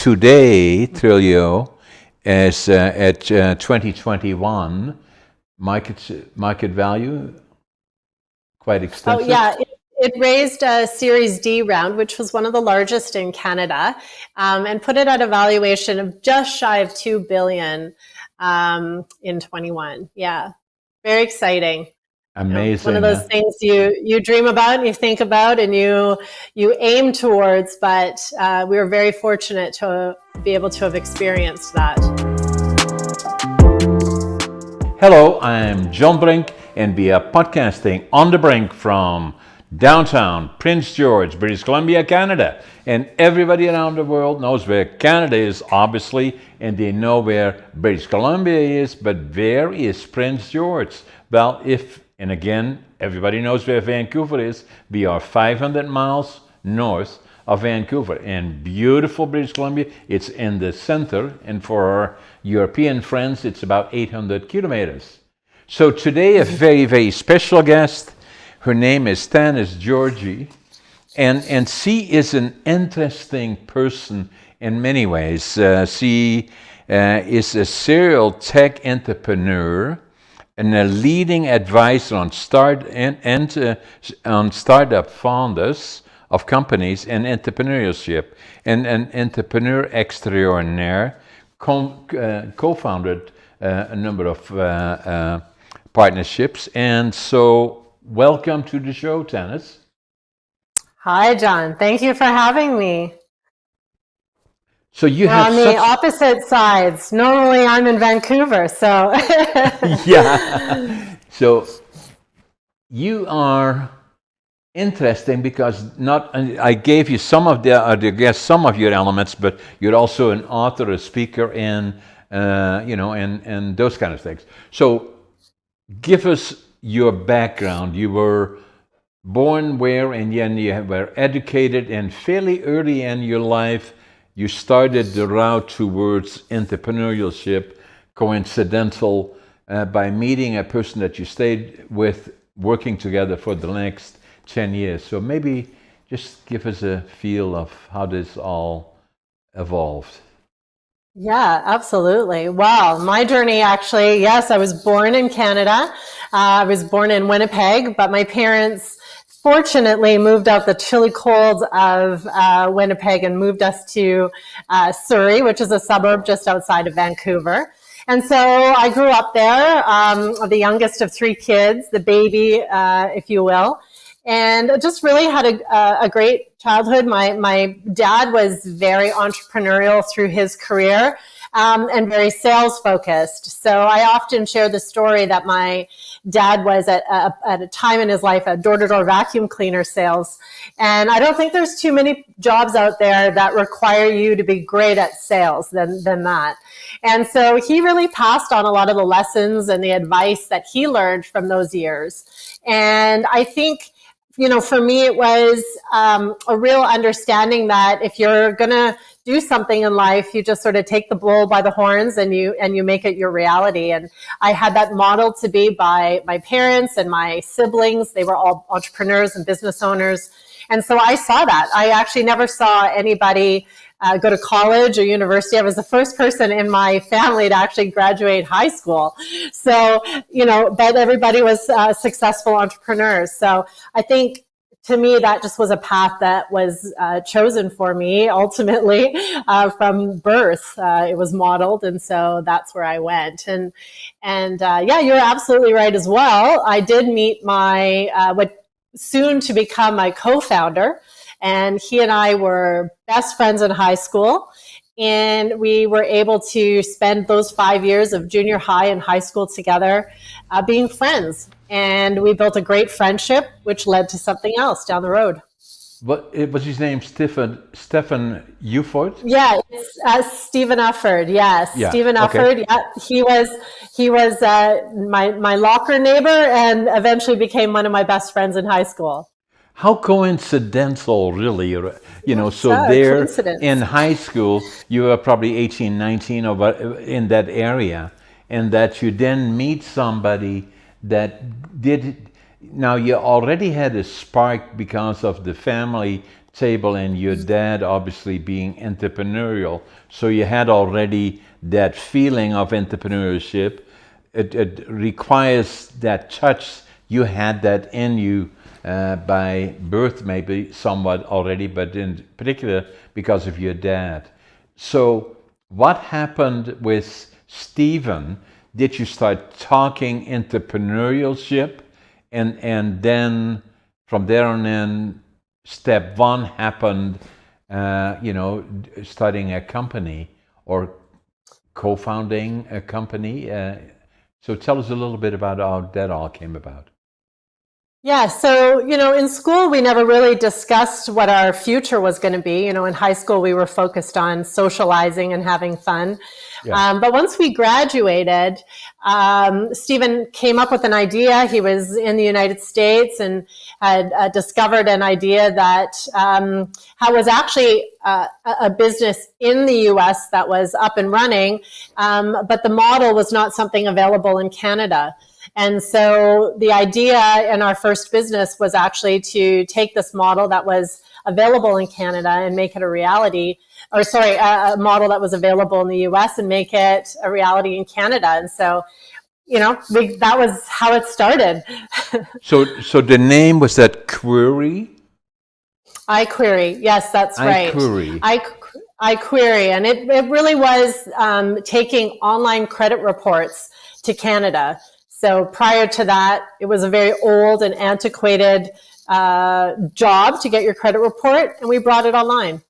today, Trulioo is at 2021 market value, quite extensive. Oh yeah, it raised a Series D round, which was one of the largest in Canada, and put it at a valuation of just shy of $2 billion in 21. Yeah, very exciting. Amazing. One of those things you dream about and you think about and you aim towards, but we were very fortunate to be able to have experienced that. Hello, I'm John Brink, and we are podcasting on the Brink from downtown Prince George, British Columbia, Canada. And everybody around the world knows where Canada is, obviously, and they know where British Columbia is, but where is Prince George? Well, and again, everybody knows where Vancouver is. We are 500 miles north of Vancouver, and beautiful British Columbia. It's in the center, and for our European friends, it's about 800 kilometers. So today, a very, very special guest. Her name is Tanis Jorge, and she is an interesting person in many ways. She is a serial tech entrepreneur and a leading advisor on startup founders of companies and entrepreneurship, and an entrepreneur extraordinaire, co-founded a number of partnerships. And so welcome to the show, Tanis. Hi, John. Thank you for having me. So you We're have on the opposite sides. Normally I'm in Vancouver, so. Yeah. So you are interesting because I gave you some of some of your elements, but you're also an author, a speaker, and and those kind of things. So give us your background. You were born where, and then you were educated, and fairly early in your life, you started the route towards entrepreneurship, coincidental, by meeting a person that you stayed with, working together for the next 10 years. So maybe just give us a feel of how this all evolved. Yeah, absolutely. Wow. My journey actually, yes, I was born in Canada. I was born in Winnipeg, but my parents fortunately moved out the chilly cold of Winnipeg and moved us to Surrey, which is a suburb just outside of Vancouver. And so I grew up there, the youngest of three kids, the baby, if you will. And just really had a great childhood. My dad was very entrepreneurial through his career and very sales focused. So I often share the story that my dad was at a time in his life a door-to-door vacuum cleaner sales. And I don't think there's too many jobs out there that require you to be great at sales than that. And so he really passed on a lot of the lessons and the advice that he learned from those years. And I think, for me, it was a real understanding that if you're going to do something in life, you just sort of take the bull by the horns and you make it your reality. And I had that modeled to be by my parents and my siblings. They were all entrepreneurs and business owners. And so I saw that. I actually never saw anybody go to college or university. I was the first person in my family to actually graduate high school. So, but everybody was successful entrepreneurs. So I think to me, that just was a path that was chosen for me ultimately from birth. It was modeled. And so that's where I went. And yeah, you're absolutely right as well. I did meet my, what soon to become my co-founder. And he and I were best friends in high school. And we were able to spend those 5 years of junior high and high school together being friends. And we built a great friendship, which led to something else down the road. What was his name? Stephen Ufford? Yeah, it's Stephen Ufford. Yes, yeah. Stephen Ufford. Yeah, he was my locker neighbor, and eventually became one of my best friends in high school. How coincidental, really, so there in high school, you were probably 18, 19, or in that area, and that you then meet somebody that did, now you already had a spark because of the family table, and your dad obviously being entrepreneurial. So you had already that feeling of entrepreneurship. It requires that touch. You had that in you by birth, maybe somewhat already, but in particular because of your dad. So, what happened with Stephen? Did you start talking entrepreneurship, and then from there on in, step one happened, starting a company or co-founding a company. So tell us a little bit about how that all came about. Yeah, so, in school, we never really discussed what our future was going to be. In high school, we were focused on socializing and having fun. Yeah. But once we graduated, Stephen came up with an idea. He was in the United States and had discovered an idea that was actually a business in the US that was up and running, but the model was not something available in Canada. And so the idea in our first business was actually to take this model that was available in Canada and make it a reality, a model that was available in the US and make it a reality in Canada. And so, that was how it started. So the name was that Query? iQuery, yes, that's right. iQuery. iQuery, and it really was taking online credit reports to Canada. So prior to that, it was a very old and antiquated job to get your credit report, and we brought it online.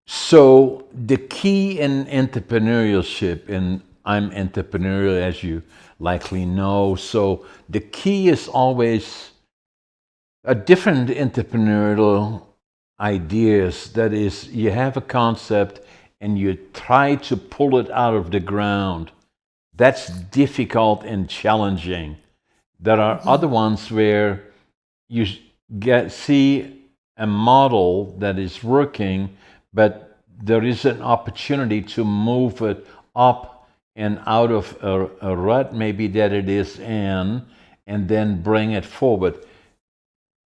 So the key in entrepreneurship, and I'm entrepreneurial as you likely know, so the key is always a different entrepreneurial ideas. That is, you have a concept and you try to pull it out of the ground. That's difficult and challenging. There are other ones where you see a model that is working, but there is an opportunity to move it up and out of a rut maybe that it is in, and then bring it forward.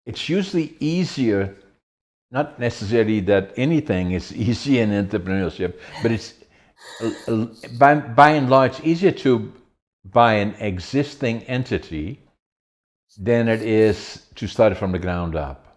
It's usually easier, not necessarily that anything is easy in entrepreneurship, but it's by and large easier to buy an existing entity than it is to start it from the ground up.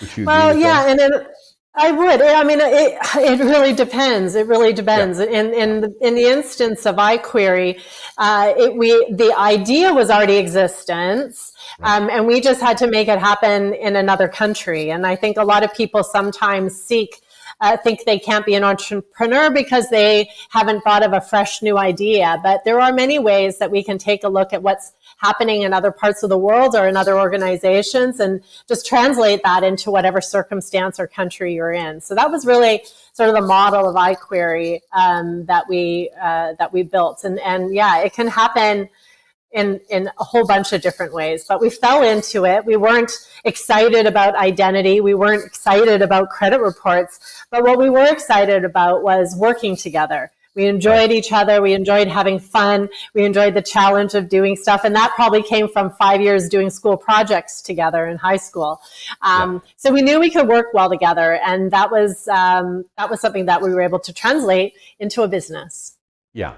Would you agree with that? And then I would. I mean, it really depends. It really depends. Yeah. In the instance of iQuery, the idea was already existent, and we just had to make it happen in another country. And I think a lot of people sometimes think they can't be an entrepreneur because they haven't thought of a fresh new idea. But there are many ways that we can take a look at what's happening in other parts of the world or in other organizations and just translate that into whatever circumstance or country you're in. So that was really sort of the model of iQuery that we built. And yeah, it can happen in a whole bunch of different ways, but we fell into it. We weren't excited about identity. We weren't excited about credit reports, but what we were excited about was working together. We enjoyed each other. We enjoyed having fun. We enjoyed the challenge of doing stuff. And that probably came from 5 years doing school projects together in high school. So we knew we could work well together. And that was something that we were able to translate into a business. Yeah.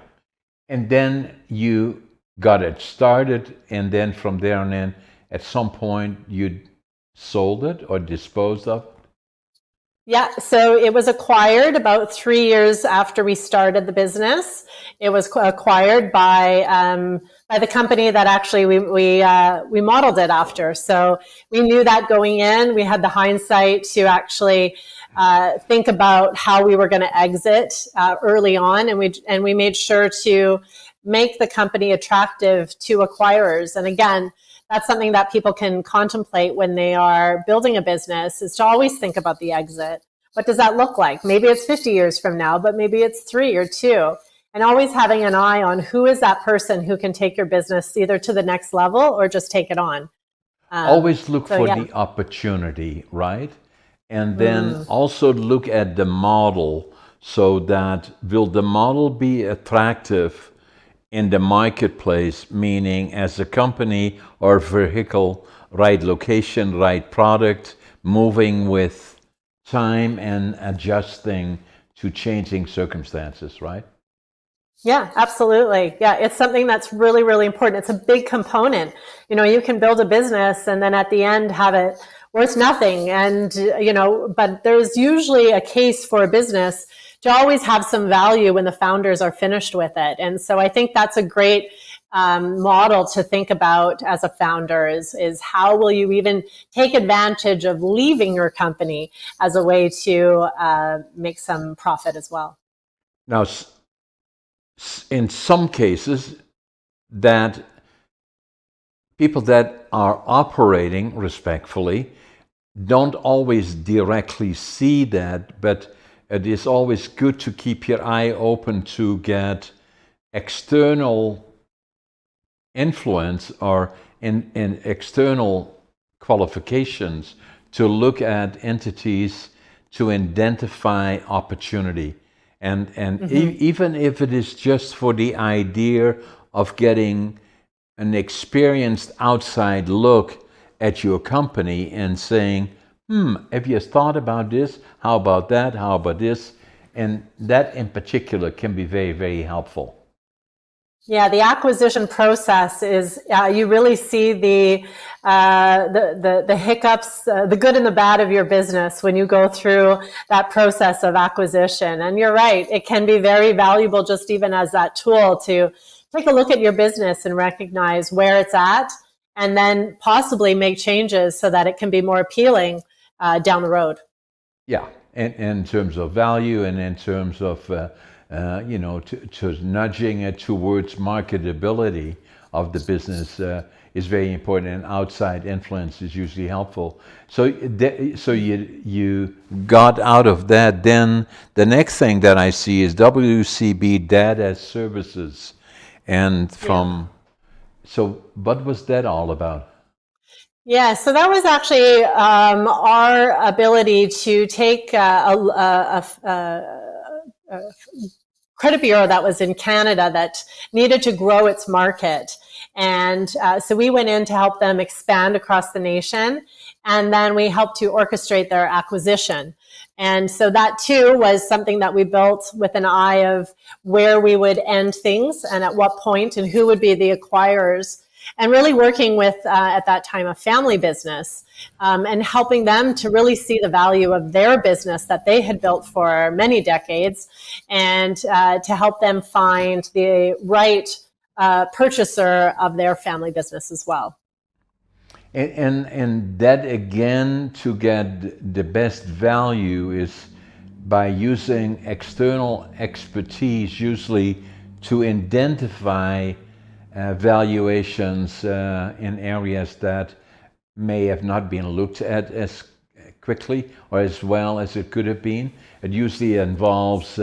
And then you got it started, and then from there on in, at some point, you sold it or disposed of it? Yeah, so it was acquired about 3 years after we started the business. It was acquired by the company that actually we modeled it after. So we knew that going in. We had the hindsight to actually think about how we were going to exit early on, and we made sure to make the company attractive to acquirers. And again, that's something that people can contemplate when they are building a business, is to always think about the exit. What does that look like? Maybe it's 50 years from now, but maybe it's 3 or 2. And always having an eye on who is that person who can take your business either to the next level or just take it on. Always look for the opportunity, right? And then also look at the model, so that will the model be attractive in the marketplace, meaning as a company or vehicle, right location, right product, moving with time and adjusting to changing circumstances, right? Yeah, absolutely. Yeah, it's something that's really, really important. It's a big component. You can build a business and then at the end have it worth nothing. And, but there's usually a case for a business to always have some value when the founders are finished with it. And so I think that's a great model to think about as a founder is how will you even take advantage of leaving your company as a way to make some profit as well. Now, in some cases, that people that are operating respectfully don't always directly see that, but it is always good to keep your eye open to get external influence or in external qualifications to look at entities to identify opportunity. And even if it is just for the idea of getting an experienced outside look at your company and saying, have you thought about this? How about that? How about this? And that in particular can be very, very helpful. Yeah, the acquisition process is you really see the hiccups, the good and the bad of your business when you go through that process of acquisition. And you're right, it can be very valuable just even as that tool to take a look at your business and recognize where it's at, and then possibly make changes so that it can be more appealing down the road. Yeah, and in terms of value and in terms of to nudging it towards marketability of the business is very important, and outside influence is usually helpful. So you got out of that. Then the next thing that I see is WCB Data Services, and so what was that all about? Yeah, so that was actually our ability to take a credit bureau that was in Canada that needed to grow its market. And so we went in to help them expand across the nation. And then we helped to orchestrate their acquisition. And so that too was something that we built with an eye of where we would end things and at what point and who would be the acquirers. And really working with, at that time, a family business and helping them to really see the value of their business that they had built for many decades, and to help them find the right purchaser of their family business as well. And that again, to get the best value is by using external expertise, usually to identify valuations in areas that may have not been looked at as quickly or as well as it could have been. It usually involves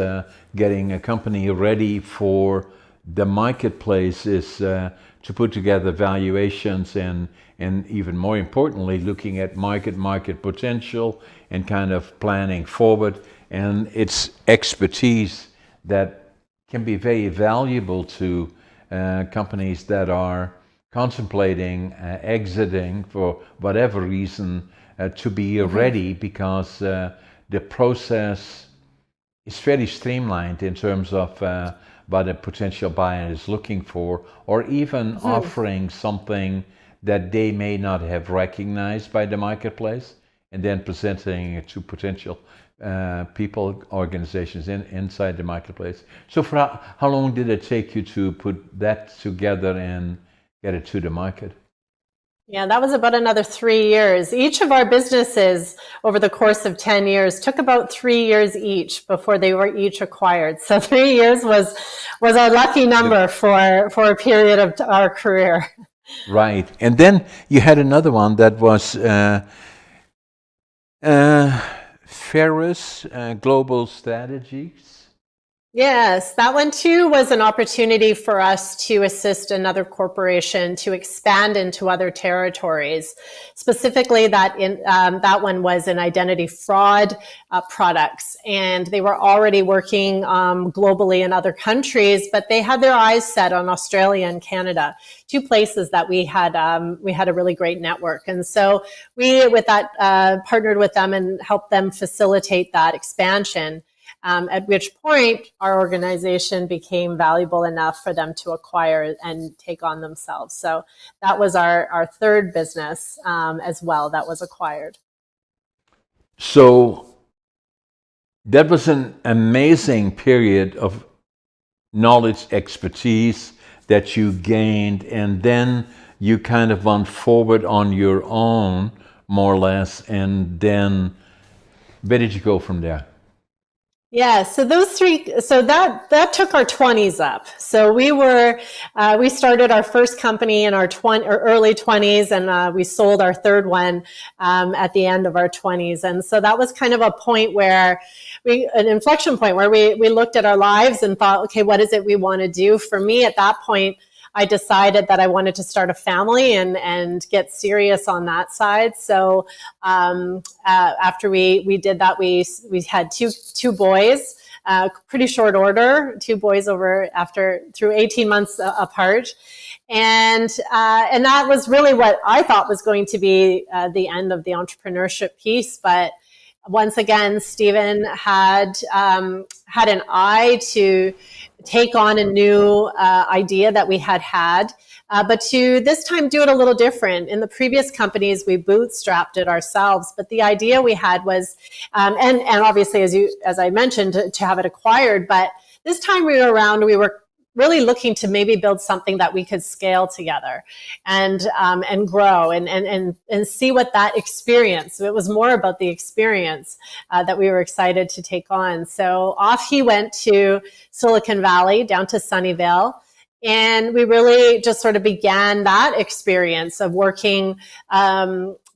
getting a company ready for the marketplace, is to put together valuations and even more importantly, looking at market potential and kind of planning forward. And it's expertise that can be very valuable to companies that are contemplating exiting for whatever reason, to be ready, because the process is fairly streamlined in terms of what a potential buyer is looking for, or even offering something that they may not have recognized by the marketplace, and then presenting it to potential people, organizations inside the marketplace. So for how long did it take you to put that together and get it to the market? Yeah, that was about another 3 years. Each of our businesses over the course of 10 years took about 3 years each before they were each acquired. So 3 years was our lucky number for a period of our career. Right. And then you had another one that was Ferris Global Strategies. Yes, that one too was an opportunity for us to assist another corporation to expand into other territories. Specifically, that one was in identity fraud products, and they were already working globally in other countries, but they had their eyes set on Australia and Canada, two places that we had a really great network, and so we with that partnered with them and helped them facilitate that expansion. At which point our organization became valuable enough for them to acquire and take on themselves. So that was our third business as well that was acquired. So that was an amazing period of knowledge, expertise that you gained, and then you kind of went forward on your own, more or less, and then where did you go from there? Yeah, so those three, so that took our 20s up. So we started our first company in our early 20s, and we sold our third one at the end of our 20s. And so that was kind of a point where an inflection point where we looked at our lives and thought, okay, what is it we want to do? For me, at that point, I decided that I wanted to start a family and get serious on that side. So after we did that, we had two boys. Pretty short order, two boys through 18 months apart, and that was really what I thought was going to be the end of the entrepreneurship piece. But once again, Stephen had an eye to take on a new idea that we had, but to this time do it a little different. In the previous companies, we bootstrapped it ourselves, but the idea we had was, and obviously, as I mentioned, to have it acquired. But this time we were really looking to maybe build something that we could scale together and grow and see what that experience. So it was more about the experience that we were excited to take on. So off he went to Silicon Valley, down to Sunnyvale. And we really just sort of began that experience of working,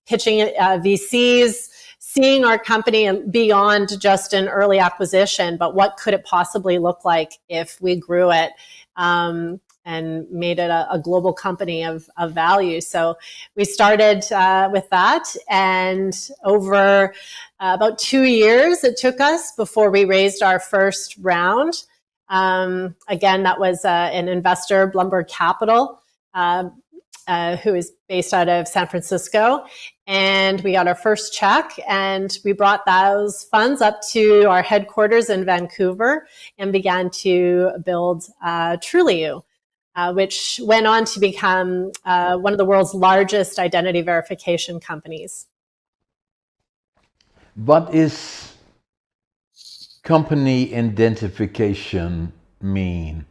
pitching VCs, seeing our company beyond just an early acquisition, but what could it possibly look like if we grew it and made it a global company of value. So we started with that, and over about 2 years it took us before we raised our first round. Again, that was an investor, Blumberg Capital, who is based out of San Francisco. And we got our first check, and we brought those funds up to our headquarters in Vancouver and began to build Trulioo, which went on to become one of the world's largest identity verification companies. What is company identification mean?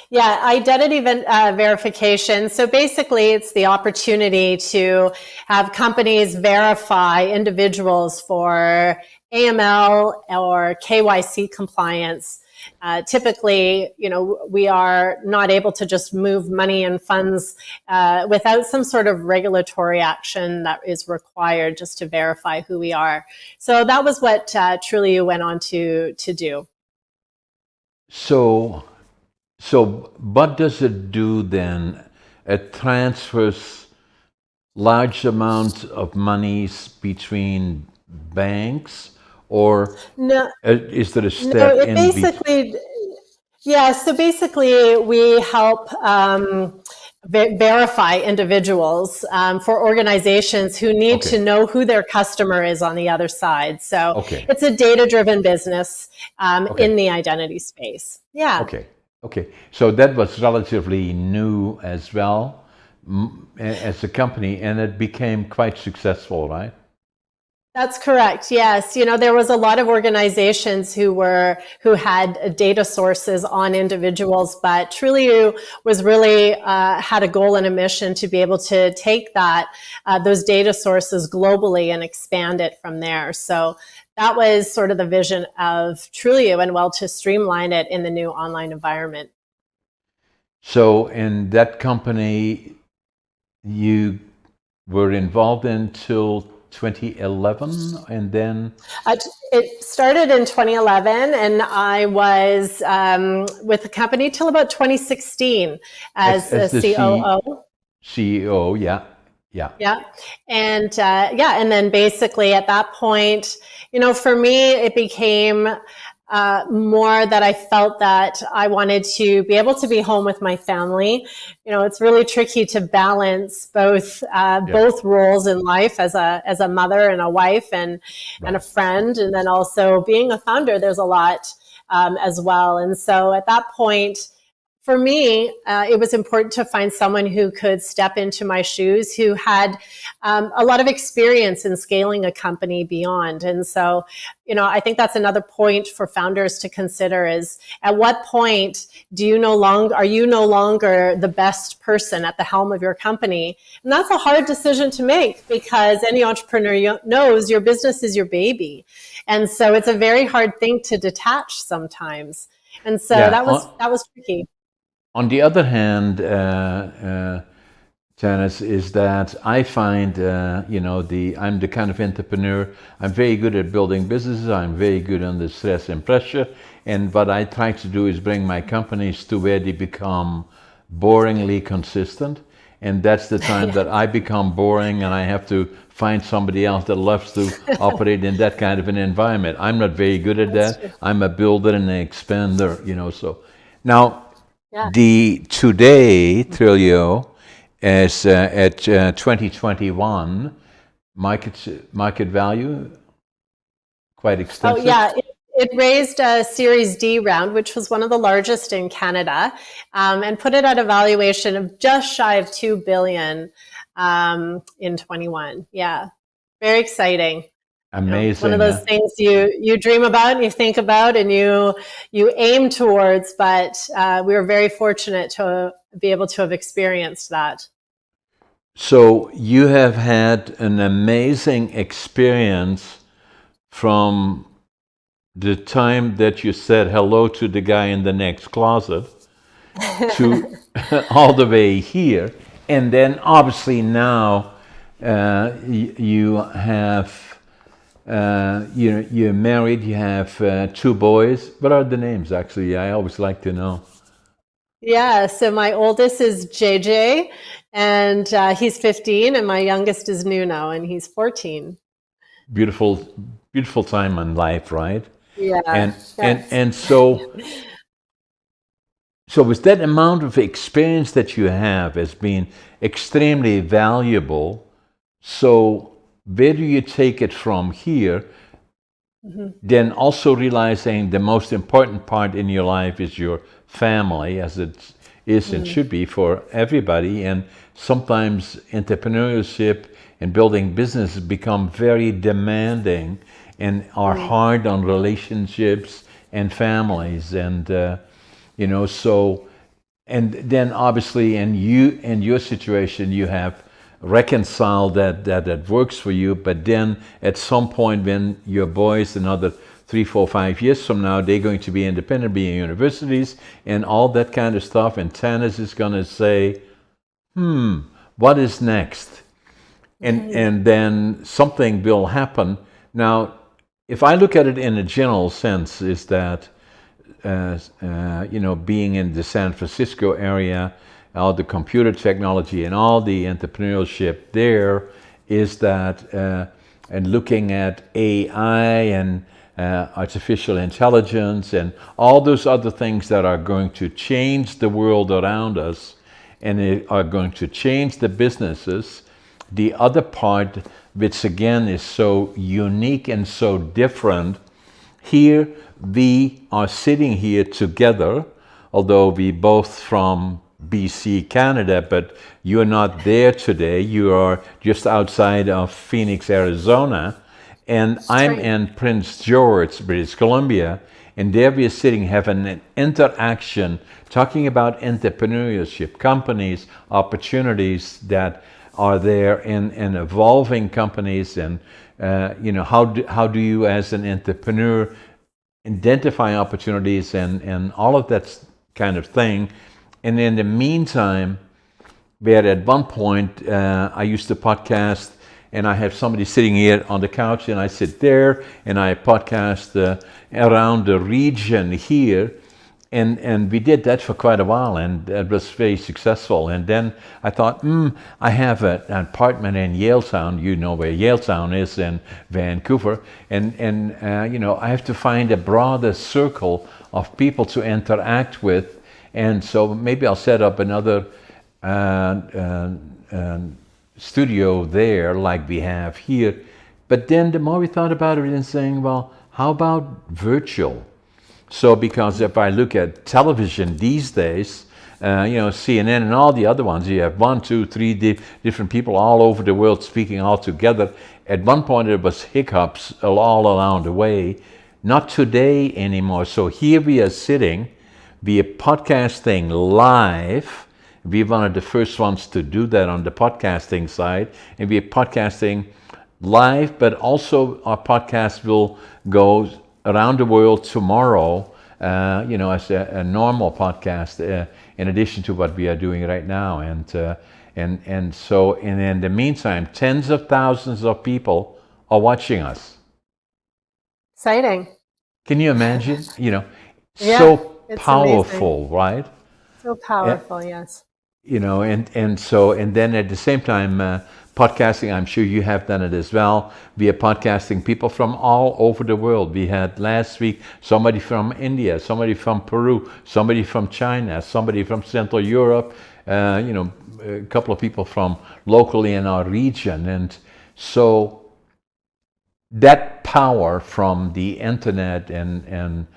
Yeah, identity verification. So basically, it's the opportunity to have companies verify individuals for AML or KYC compliance. Typically, we are not able to just move money and funds without some sort of regulatory action that is required just to verify who we are. So that was what Trulioo went on to do. So, what does it do then? It transfers large amounts of monies between banks, or No, is there a no, step it in between? basically, yeah, so basically we help verify individuals for organizations who need to Okay, know who their customer is on the other side. So okay, it's a data-driven business okay, in the identity space. Yeah. okay, okay. So that was relatively new as well, as a company, and it became quite successful, right? That's correct. Yes. There was a lot of organizations who had data sources on individuals, but Trulioo was really had a goal and a mission to be able to take those data sources globally and expand it from there. So that was sort of the vision of Trulioo, and to streamline it in the new online environment. So in that company, you were involved until 2011, and then It started in 2011, and I was with the company till about 2016 as a as the COO. CEO, yeah, yeah, Yeah. And and then basically at that point, for me, it became more that I felt that I wanted to be able to be home with my family. It's really tricky to balance yeah, both roles in life as a mother and a wife and a right, friend, and then also being a founder. There's a lot as well. And so at that point, for me, it was important to find someone who could step into my shoes, who had a lot of experience in scaling a company beyond. And so, I think that's another point for founders to consider: is at what point are you no longer the best person at the helm of your company? And that's a hard decision to make, because any entrepreneur knows your business is your baby. And so it's a very hard thing to detach sometimes. And so yeah. that was tricky. On the other hand, Tanis, is that I find, I'm the kind of entrepreneur. I'm very good at building businesses. I'm very good under stress and pressure. And what I try to do is bring my companies to where they become boringly consistent. And that's the time that I become boring, and I have to find somebody else that loves to operate in that kind of an environment. I'm not very good at That's that. true. I'm a builder and an expander, so. Now, Yeah. the today Trulioo is at 2021 market value quite Oh, extensive. yeah. It raised a Series D round, which was one of the largest in Canada, and put it at a valuation of just shy of 2 billion in 21. Yeah, very exciting. It's one of Amazing, those huh? things you dream about and you think about and you aim towards. But we were very fortunate to be able to have experienced that. So you have had an amazing experience from the time that you said hello to the guy in the next closet to all the way here. And then obviously now you have, you're married, you have two boys. What are the names, actually? I always like to know. Yeah, so my oldest is JJ, and he's 15, and my youngest is Nuno, and he's 14. Beautiful, beautiful time in life, right? Yeah, And and yes. and so so with that amount of experience that you have as being extremely valuable, so where do you take it from here? Mhm. Then also realizing the most important part in your life is your family, as it is and Mm. should be for everybody. And sometimes entrepreneurship and building business become very demanding and are Mm. hard on relationships and families. And so, and then obviously in your situation you have reconciled that works for you, but then at some point when your boys, another 3, 4, 5 years from now, they're going to be independent, be in universities and all that kind of stuff, and Tanis is going to say, what is next? And then something will happen. Now, if I look at it in a general sense, is that being in the San Francisco area, all the computer technology and all the entrepreneurship there, is that, and looking at AI and artificial intelligence and all those other things that are going to change the world around us and are going to change the businesses. The other part, which again is so unique and so different, here we are sitting here together, although we both from BC, Canada, but you're not there today. You are just outside of Phoenix, Arizona, and That's I'm right. in Prince George, British Columbia, and there we are sitting having an interaction, talking about entrepreneurship, companies, opportunities that are there in evolving companies, and how do you as an entrepreneur identify opportunities and all of that kind of thing. And in the meantime, where at one point I used to podcast and I have somebody sitting here on the couch, and I sit there, and I podcast around the region here. And we did that for quite a while, and it was very successful. And then I thought, I have an apartment in Yaletown. You know where Yaletown is in Vancouver. And I have to find a broader circle of people to interact with. And so maybe I'll set up another studio there like we have here. But then the more we thought about it and saying, well, how about virtual? So because if I look at television these days, CNN and all the other ones, you have 1, 2, 3 different people all over the world speaking all together. At one point there was hiccups all along the way. Not today anymore. So here we are sitting, we are podcasting live. We're one of the first ones to do that on the podcasting side. And we are podcasting live, but also our podcast will go around the world tomorrow, as a normal podcast, in addition to what we are doing right now. And so in the meantime, tens of thousands of people are watching us. Exciting. Can you imagine? Yeah, So it's powerful, amazing. right? So powerful, yes. And then at the same time, podcasting, I'm sure you have done it as well. We are podcasting people from all over the world. We had last week somebody from India, somebody from Peru, somebody from China, somebody from Central Europe, a couple of people from locally in our region. And so that power from the internet and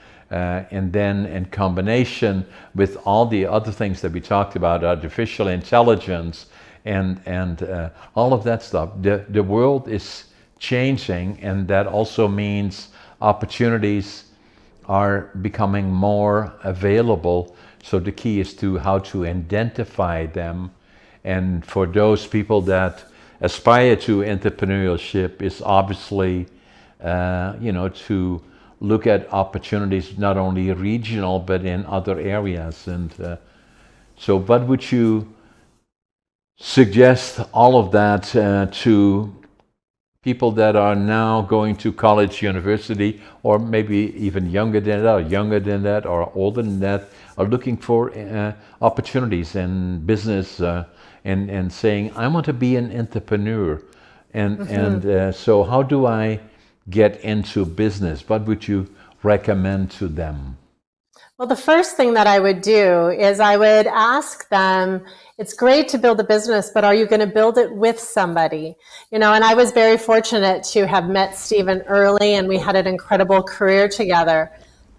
then in combination with all the other things that we talked about, artificial intelligence and all of that stuff, the world is changing, and that also means opportunities are becoming more available. So the key is to how to identify them. And for those people that aspire to entrepreneurship is obviously, to look at opportunities not only regional but in other areas. And so what would you suggest all of that to people that are now going to college, university, or maybe even younger than that, or older than that, are looking for opportunities in business and saying, I want to be an entrepreneur. And so how do I get into business? What would you recommend to them? Well, the first thing that I would do is I would ask them, it's great to build a business, but are you going to build it with somebody? And I was very fortunate to have met Stephen early, and we had an incredible career together.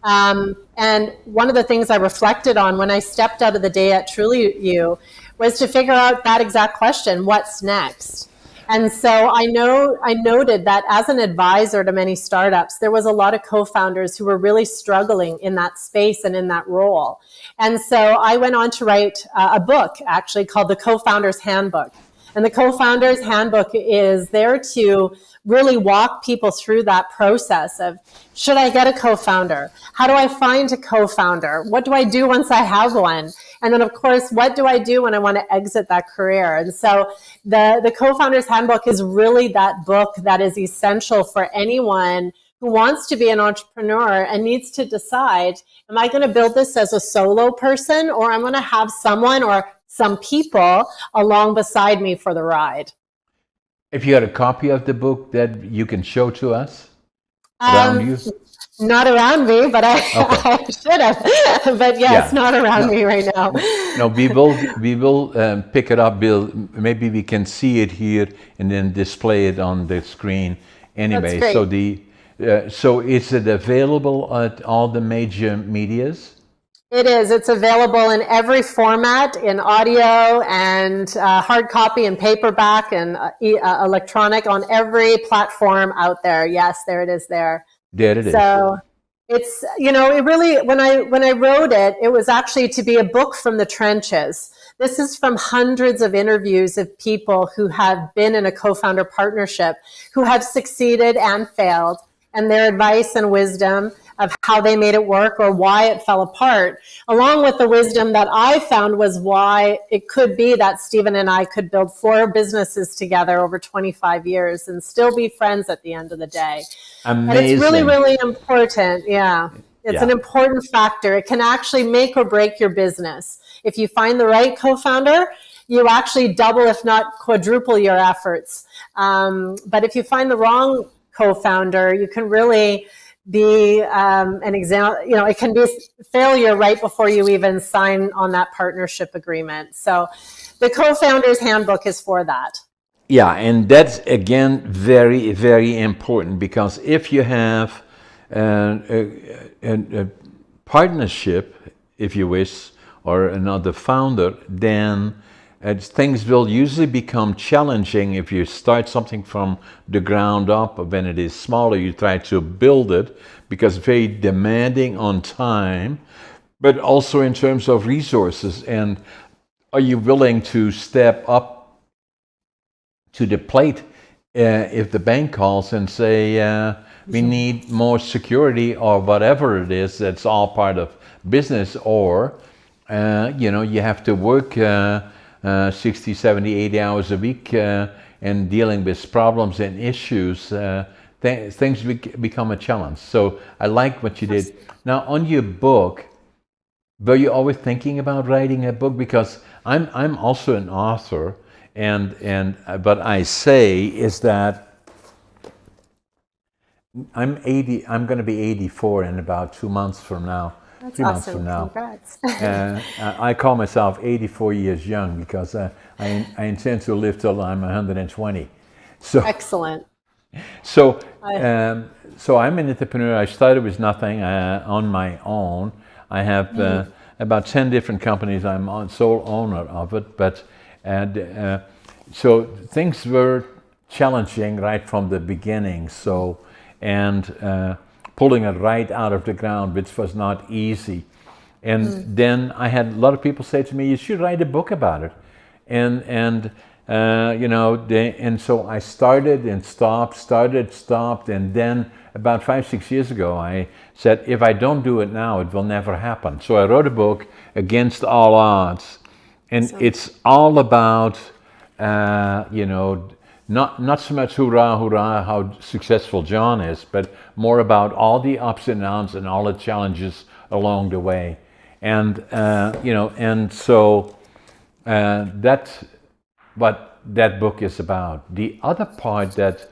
And one of the things I reflected on when I stepped out of the day at Trulioo was to figure out that exact question, what's next? And so I noted that as an advisor to many startups, there was a lot of co-founders who were really struggling in that space and in that role. And so I went on to write a book actually called The Co-Founder's Handbook. And the Co-Founder's Handbook is there to really walk people through that process of, should I get a co-founder? How do I find a co-founder? What do I do once I have one? And then, of course, what do I do when I want to exit that career? And so the Co-Founder's Handbook is really that book that is essential for anyone who wants to be an entrepreneur and needs to decide, am I going to build this as a solo person, or I'm going to have someone or some people along beside me for the ride? If you had a copy of the book that you can show to us around you? Not around me, but I should have. But yes, not around me right now. No, we will pick it up, Bill. Maybe we can see it here and then display it on the screen. Anyway, That's great. So is it available at all the major medias? It is. It's available in every format, in audio and hard copy and paperback and electronic, on every platform out there. Yes, there it is there. There it is. So it's, it really, when I wrote it, it was actually to be a book from the trenches. This is from hundreds of interviews of people who have been in a co-founder partnership, who have succeeded and failed, and their advice and wisdom. of how they made it work or why it fell apart, along with the wisdom that I found was why it could be that Stephen and I could build 4 businesses together over 25 years and still be friends at the end of the day. And it's really, Amazing. really important. Yeah. It's an Yeah. important factor. It can actually make or break your business. If you find the right co-founder, you actually double, if not quadruple your efforts. But if you find the wrong co-founder, you can really be an example, it can be failure right before you even sign on that partnership agreement. So the co-founder's handbook is for that. Yeah, and that's again very, very important, because if you have a partnership, if you wish, or another founder, then things will usually become challenging if you start something from the ground up. When it is smaller, you try to build it, because it's very demanding on time, but also in terms of resources. And are you willing to step up to the plate if the bank calls and say, we need more security or whatever it is? That's all part of business. Or you have to work 60, 70, 80 hours a week and dealing with problems and issues. Things become a challenge. So I like what you did. Now, on your book, were you always thinking about writing a book? Because I'm also an author, and what I say is that I'm going to be 84 in about 2 months from now. That's 3 months awesome. from now. Congrats. I call myself 84 years young, because I intend to live till I'm 120. So Excellent. so I'm an entrepreneur. I started with nothing on my own. I have about 10 different companies. I'm sole owner of it, but so things were challenging right from the beginning. So pulling it right out of the ground, which was not easy. And then I had a lot of people say to me, "You should write a book about it." And so I started and stopped, and then about 5, 6 years ago, I said, if I don't do it now, it will never happen. So I wrote a book, Against All Odds, and it's all about not so much hurrah, how successful John is, but more about all the ups and downs and all the challenges along the way. And so that's what that book is about. The other part that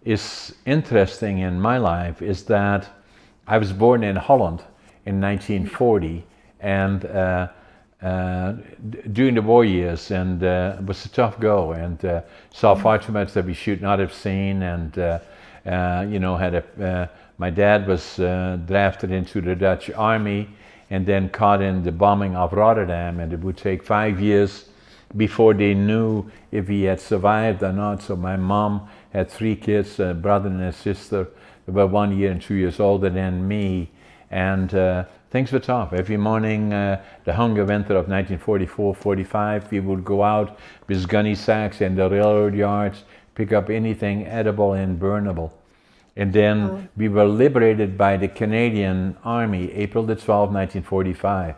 is interesting in my life is that I was born in Holland in 1940, and during the war years, and it was a tough go, and saw far too much that we should not have seen, and my dad was drafted into the Dutch army, and then caught in the bombing of Rotterdam, and it would take 5 years before they knew if he had survived or not. So my mom had 3 kids, a brother and a sister, about 1 year and 2 years older than me, and things were tough. Every morning, the hunger winter of 1944-45, we would go out with gunny sacks in the railroad yards, pick up anything edible and burnable. And then we were liberated by the Canadian Army, April the 12th, 1945.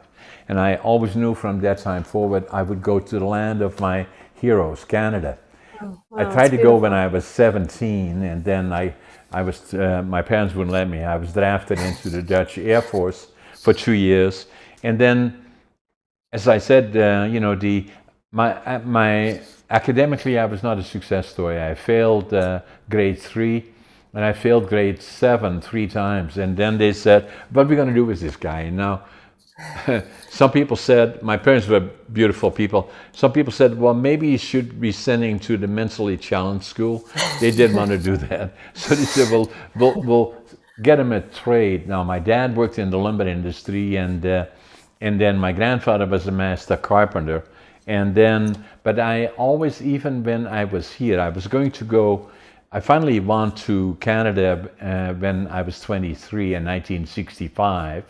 And I always knew from that time forward I would go to the land of my heroes, Canada. I tried to go when I was 17, and then my parents wouldn't let me. I was drafted into the Dutch Air Force for 2 years, and then, as I said, my academically I was not a success story. I failed grade 3, and I failed grade 7 3 times. And then they said, "What are we going to do with this guy?" And now, some people said, my parents were beautiful people. Some people said, "Well, maybe you should be sending to the mentally challenged school." They didn't want to do that, so they said, "We'll get him a trade." Now, my dad worked in the lumber industry, and then my grandfather was a master carpenter. And then, but I always, even when I was here, I was going to go. I finally went to Canada when I was 23 in 1965.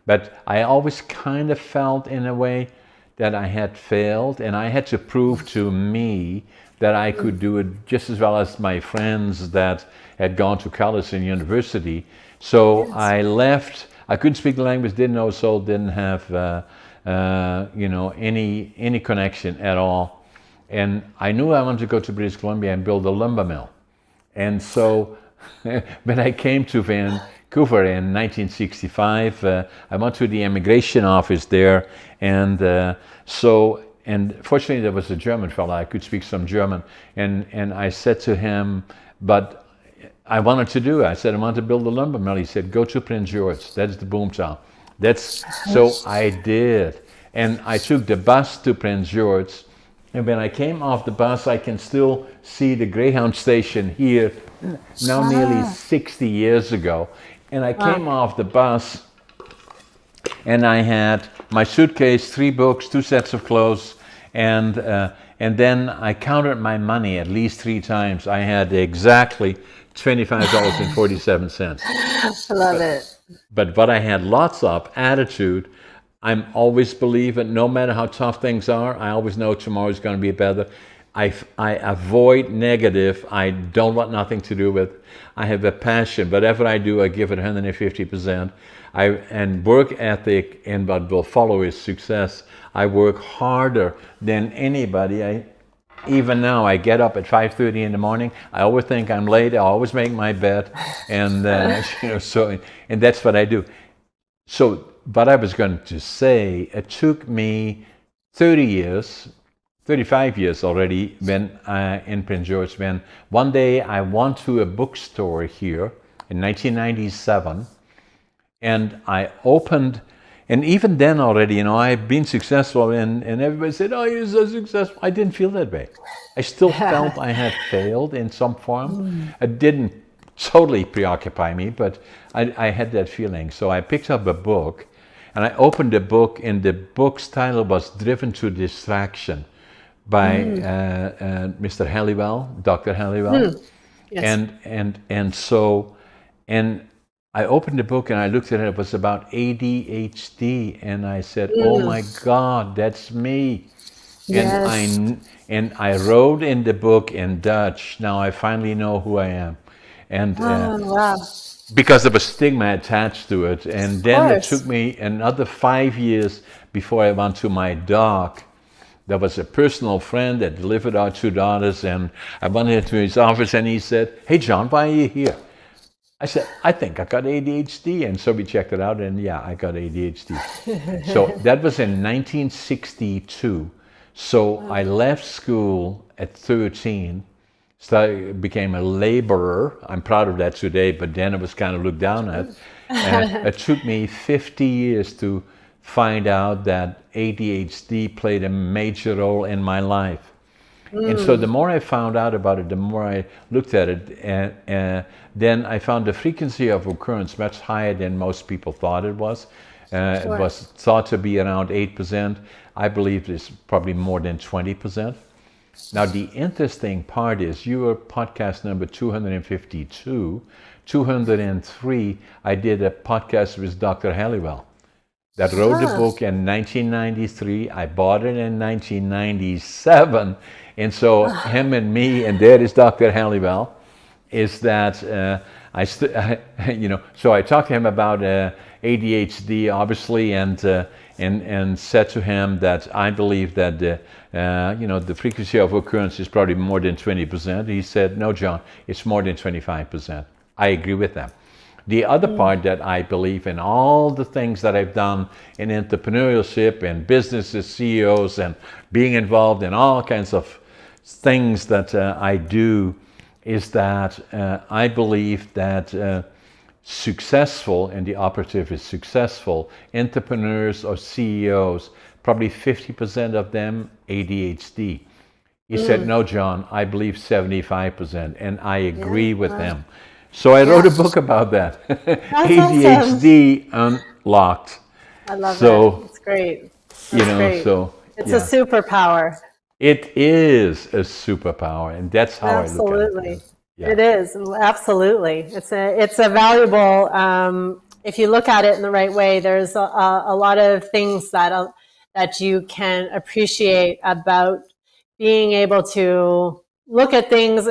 But I always kind of felt, in a way, that I had failed, and I had to prove to me that I could do it just as well as my friends that had gone to college and university. So Yes. I left. I couldn't speak the language, didn't know soul, didn't have any connection at all. And I knew I wanted to go to British Columbia and build a lumber mill. And so when I came to Vancouver in 1965, I went to the immigration office there. And fortunately there was a German fellow, I could speak some German. And I said to him, but I wanted to do it. I said, I want to build a lumber mill. He said, go to Prince George. That's the boomtown. So I did. And I took the bus to Prince George. And when I came off the bus, I can still see the Greyhound station here, now nearly 60 years ago. And I came off the bus, and I had my suitcase, 3 books, 2 sets of clothes, and then I counted my money at least 3 times. I had exactly $25.47. I love it. But what I had lots of attitude. I'm always believing, no matter how tough things are, I always know tomorrow's going to be better. I avoid negative. I don't want nothing to do with. I have a passion. Whatever I do, I give it 150%. And work ethic, and what will follow is success. I work harder than anybody. Even now, I get up at 5:30 in the morning. I always think I'm late. I always make my bed, and and that's what I do. So what I was going to say, it took me 35 years already when in Prince George, when one day I went to a bookstore here in 1997, and I opened, and even then already, I've been successful, and everybody said, oh, you're so successful. I didn't feel that way. I still felt I had failed in some form. It didn't totally preoccupy me, but I had that feeling. So I picked up a book, and I opened the book, and the book's title was Driven to Distraction by Mr. Halliwell, Dr. Halliwell. Yes. And I opened the book and I looked at it. It was about ADHD, and I said, "Oh my God, that's me." Yes. And I wrote in the book in Dutch. Now I finally know who I am, and Wow. because of a stigma attached to it. And then it took Course. me another 5 years before I went to my doc. There was a personal friend that delivered our 2 daughters, and I went into his office, and he said, "Hey, John, why are you here?" I said, "I think I got ADHD." And so we checked it out, and yeah, I got ADHD. So that was in 1962. So I left school at 13, became a laborer. I'm proud of that today, but then it was kind of looked down at. And it took me 50 years to find out that ADHD played a major role in my life. And so the more I found out about it, the more I looked at it, and then I found the frequency of occurrence much higher than most people thought it was. It was thought to be around 8%. I believe it's probably more than 20%. Now, the interesting part is you are podcast number 252. 203, I did a podcast with Dr. Halliwell that wrote the book in 1993. I bought it in 1997. And so him and me, and there is Dr. Halliwell, is that so I talked to him about ADHD, obviously, and said to him that I believe that the frequency of occurrence is probably more than 20%. He said, "No, John, it's more than 25%. I agree with that. The other part that I believe in all the things that I've done in entrepreneurship and businesses, CEOs, and being involved in all kinds of things that I do, is that I believe that successful, and the operative is successful, entrepreneurs or CEOs, probably 50% of them ADHD. He said, "No, John, I believe 75%, and I agree with him." So I wrote a book about that. That's ADHD Unlocked. I love So, it. It's great. That's great. It's a superpower. It is a superpower, and that's how I look at it. Absolutely. It is. Absolutely. It's a valuable, if you look at it in the right way, there's a lot of things that you can appreciate about being able to look at things,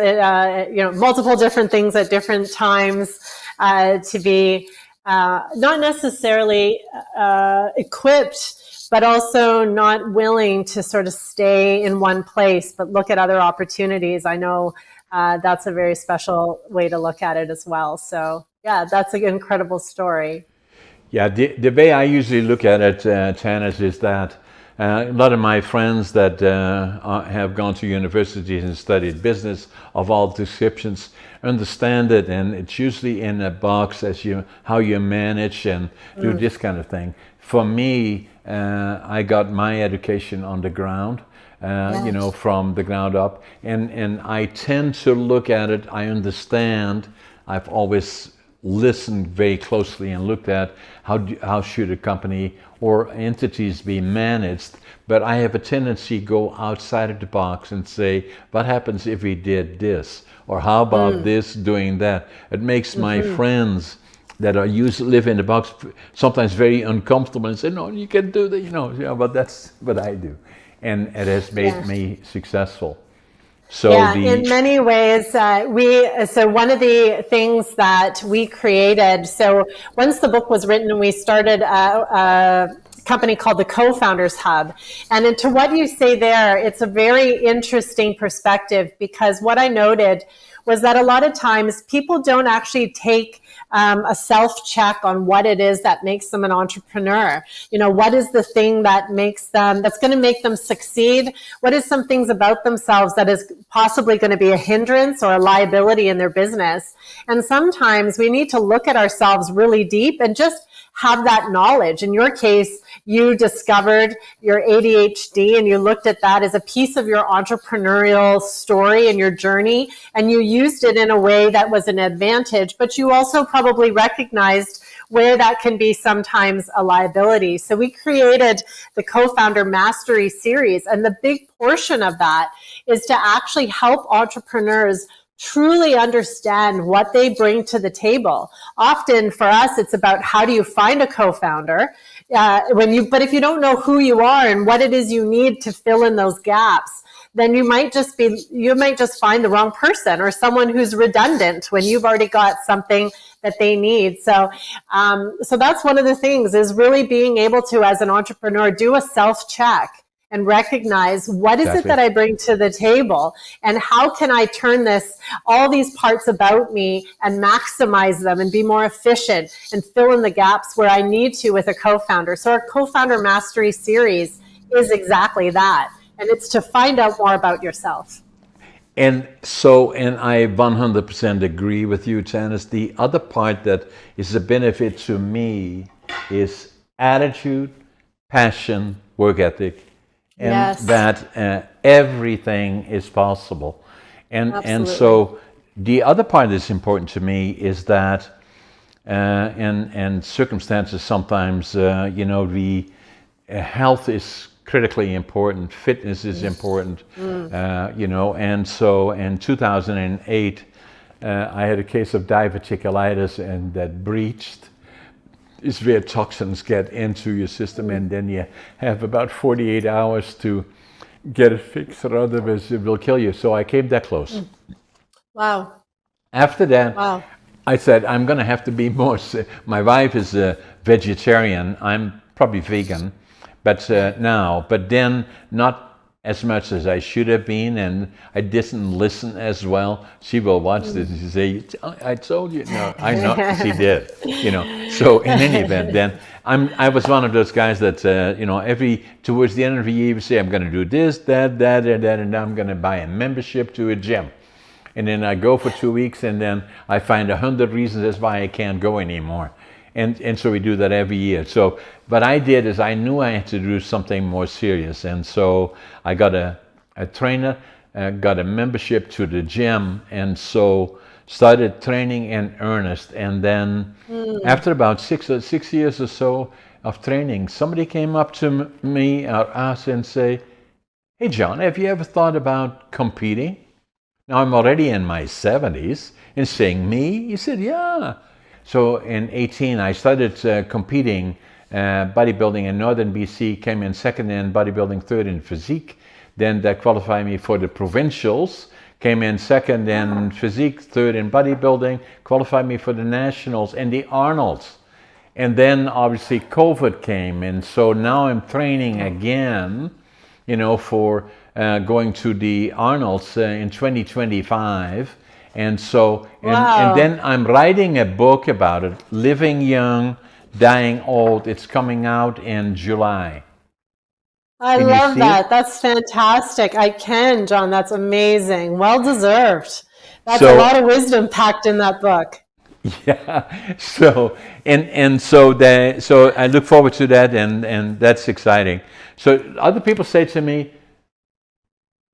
multiple different things at different times, to be not necessarily equipped, but also not willing to sort of stay in one place, but look at other opportunities. I know that's a very special way to look at it as well. So yeah, that's an incredible story. Yeah, the way I usually look at it, Tanis, is that a lot of my friends that have gone to universities and studied business of all descriptions understand it, and it's usually in a box as how you manage and do this kind of thing. For me, I got my education on the ground, from the ground up, and I tend to look at it. I understand. I've always listened very closely and looked at how should a company or entities be managed, but I have a tendency to go outside of the box and say, what happens if we did this, or how about this doing that? It makes my friends that are used to live in the box sometimes very uncomfortable and say, no, you can do that, but that's what I do, and it has made me successful. So yeah, in many ways, so one of the things that we created, so once the book was written, we started a company called the Co-Founders Hub. And into what you say there, it's a very interesting perspective, because what I noted was that a lot of times people don't actually take a self-check on what it is that makes them an entrepreneur. What is the thing that that's going to make them succeed? What is some things about themselves that is possibly going to be a hindrance or a liability in their business? And sometimes we need to look at ourselves really deep and just have that knowledge. In your case, you discovered your ADHD and you looked at that as a piece of your entrepreneurial story and your journey, and you used it in a way that was an advantage, but you also probably recognized where that can be sometimes a liability. So we created the Co-Founder Mastery Series, and the big portion of that is to actually help entrepreneurs truly understand what they bring to the table. Often for us, it's about how do you find a co-founder, but if you don't know who you are and what it is you need to fill in those gaps, then you might just find the wrong person or someone who's redundant when you've already got something that they need. So that's one of the things, is really being able to, as an entrepreneur, do a self-check and recognize what is it that I bring to the table, and how can I turn all these parts about me and maximize them and be more efficient and fill in the gaps where I need to with a co-founder. So our Co-Founder Mastery Series is exactly that. And it's to find out more about yourself. And I 100% agree with you, Tanis. The other part that is a benefit to me is attitude, passion, work ethic, and that everything is possible. And so the other part that's important to me is that, and circumstances sometimes, the health is critically important, fitness is important, and so in 2008, I had a case of diverticulitis, and that breached. Is where toxins get into your system, and then you have about 48 hours to get it fixed, or otherwise it will kill you. So I came that close. Wow. After that, I said, I'm going to have to be more. My wife is a vegetarian. I'm probably vegan, but then not as much as I should have been, and I didn't listen as well. She will watch this and she say, I told you. No, I know, she did. So in any event, then I was one of those guys that, towards the end of the year, you say, I'm going to do this, that, and I'm going to buy a membership to a gym. And then I go for 2 weeks, and then I find 100 reasons as why I can't go anymore. And so we do that every year. So what I did is I knew I had to do something more serious. And so I got a trainer, got a membership to the gym, and so started training in earnest. And then after about six years or so of training, somebody came up to me or us and say, hey, John, have you ever thought about competing? Now I'm already in my 70s, and saying, me? He said, yeah. So in 18, I started competing bodybuilding in Northern BC, came in second in bodybuilding, third in physique. Then that qualified me for the provincials, came in second in physique, third in bodybuilding, qualified me for the nationals and the Arnolds. And then obviously COVID came, and so now I'm training again, for going to the Arnolds in 2025. And so, and then I'm writing a book about it, Living Young, Dying Old. It's coming out in July. I Can you love see it? that. That's fantastic. I can, John. That's amazing. Well deserved. That's a So lot of wisdom packed in that book. yeah. So so I look forward to that, and that's exciting. So other people say to me,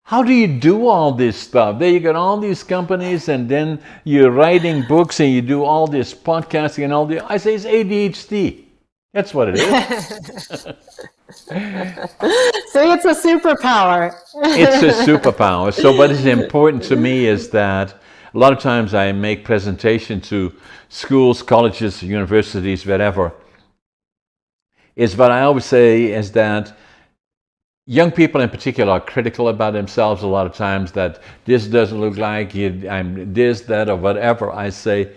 how do you do all this stuff? There you got all these companies, and then you're writing books, and you do all this podcasting and all the. I say it's ADHD. That's what it is. See, it's a superpower. It's a superpower. So what is important to me is that a lot of times I make presentation to schools, colleges, universities, whatever. Is what I always say is that young people in particular are critical about themselves a lot of times, that this doesn't look like you, I'm this, that, or whatever. I say,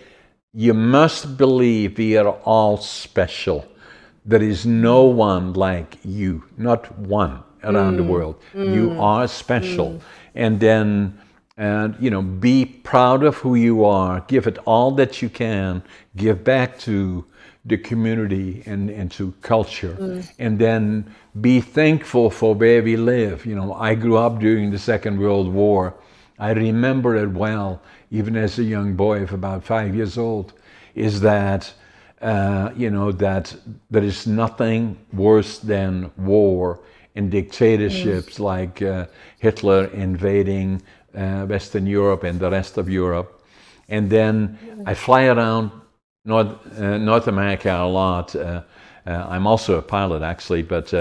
you must believe we are all special. There is no one like you, not one around the world. You are special. And then, be proud of who you are. Give it all that you can. Give back to the community and to culture. And then be thankful for where we live. I grew up during the Second World War. I remember it well, even as a young boy of about 5 years old, is that that there is nothing worse than war and dictatorships like Hitler invading Western Europe and the rest of Europe. And then I fly around North America a lot. I'm also a pilot, actually, but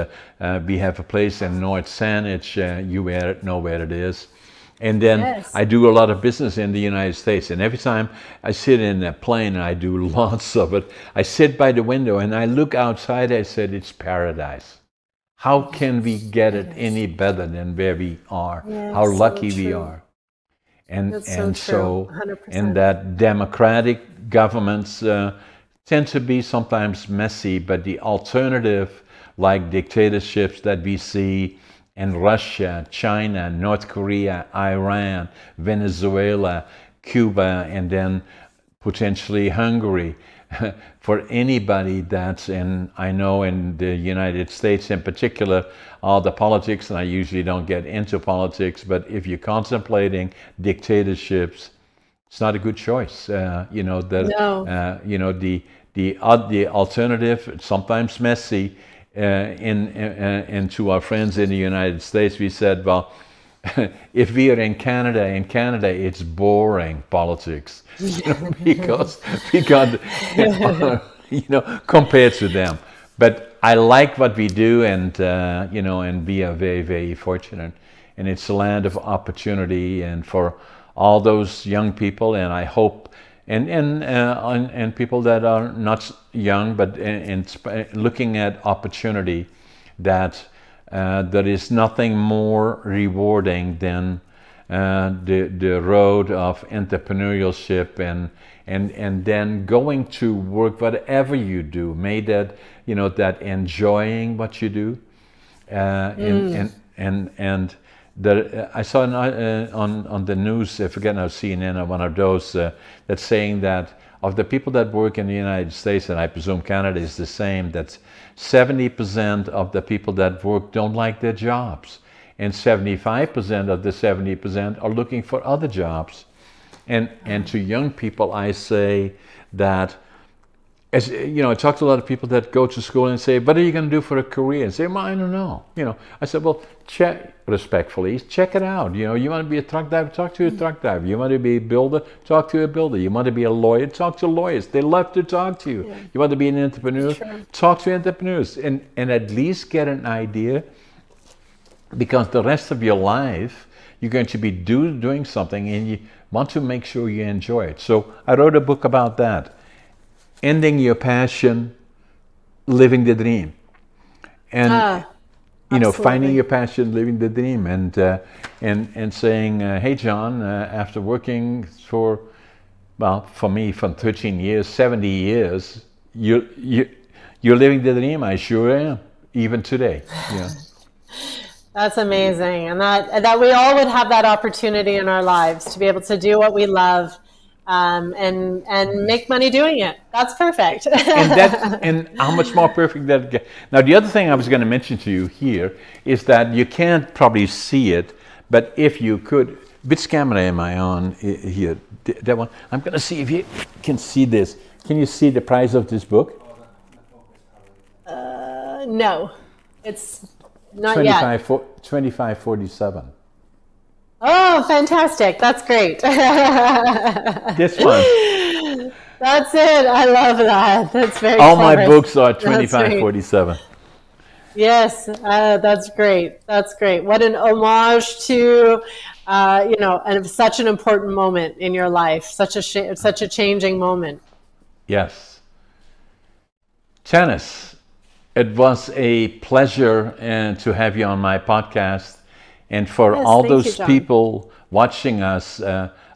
we have a place in North Saanich. You know where it is. And then I do a lot of business in the United States. And every time I sit in a plane, and I do lots of it, I sit by the window and I look outside. I said, it's paradise. How can we get it any better than where we are? How lucky we are. And so 100%. and that democratic governments tend to be sometimes messy, but the alternative, like dictatorships that we see in Russia, China, North Korea, Iran, Venezuela, Cuba, and then potentially Hungary. For anybody that's in, I know in the United States in particular, all the politics, and I usually don't get into politics, but if you're contemplating dictatorships, it's not a good choice. The alternative, sometimes messy, and to our friends in the United States, we said, well, if we are in Canada, it's boring politics, because compared to them. But I like what we do, and and we are very, very fortunate, and it's a land of opportunity, and for all those young people, and I hope, and people that are not young, but looking at opportunity, that there is nothing more rewarding than the road of entrepreneurship, and then going to work, whatever you do, may that that enjoying what you do, and I saw on the news, I forget now, CNN or one of those, that's saying that of the people that work in the United States, and I presume Canada is the same, that 70% of the people that work don't like their jobs, and 75% of the 70% are looking for other jobs. And to young people, I say that, as I talk to a lot of people that go to school and say, what are you going to do for a career? And say, well, I don't know. I said, well, respectfully, check it out. You want to be a truck driver, talk to a truck driver. You want to be a builder, talk to a builder. You want to be a lawyer, talk to lawyers. They love to talk to you. You want to be an entrepreneur, talk to entrepreneurs, and at least get an idea, because the rest of your life, you're going to be doing something, and you want to make sure you enjoy it. So I wrote a book about that. Ending your passion, living the dream. And finding Absolutely. your passion, living the dream, and saying, hey, John, after working for, well, for me, from 13 years, 70 years, you're living the dream. I sure am, even today. Yeah. That's amazing. And that we all would have that opportunity in our lives to be able to do what we love, and make money doing it. That's perfect. And how much more perfect that get. Now, the other thing I was going to mention to you here is that you can't probably see it, but if you could, which camera am I on here? That one. I'm going to see if you can see this. Can you see the price of this book? No, it's not yet. 25.47. Oh, fantastic. That's great. This one. That's it. I love that. That's very All my clever. books are That's great. 25.47. Yes, that's great. That's great. What an homage to, and such an important moment in your life, such a changing moment. Yes. Tanis, it was a pleasure to have you on my podcast. And for Yes, all thank you, those John. people watching us,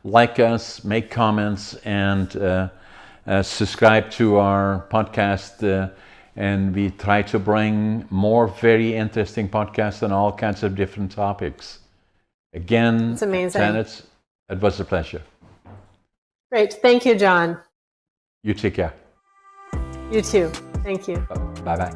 like us, make comments, and subscribe to our podcast. And we try to bring more very interesting podcasts on all kinds of different topics. Again, It's amazing. Tanis, it was a pleasure. Great. Thank you, John. You take care. You too. Thank you. Bye-bye.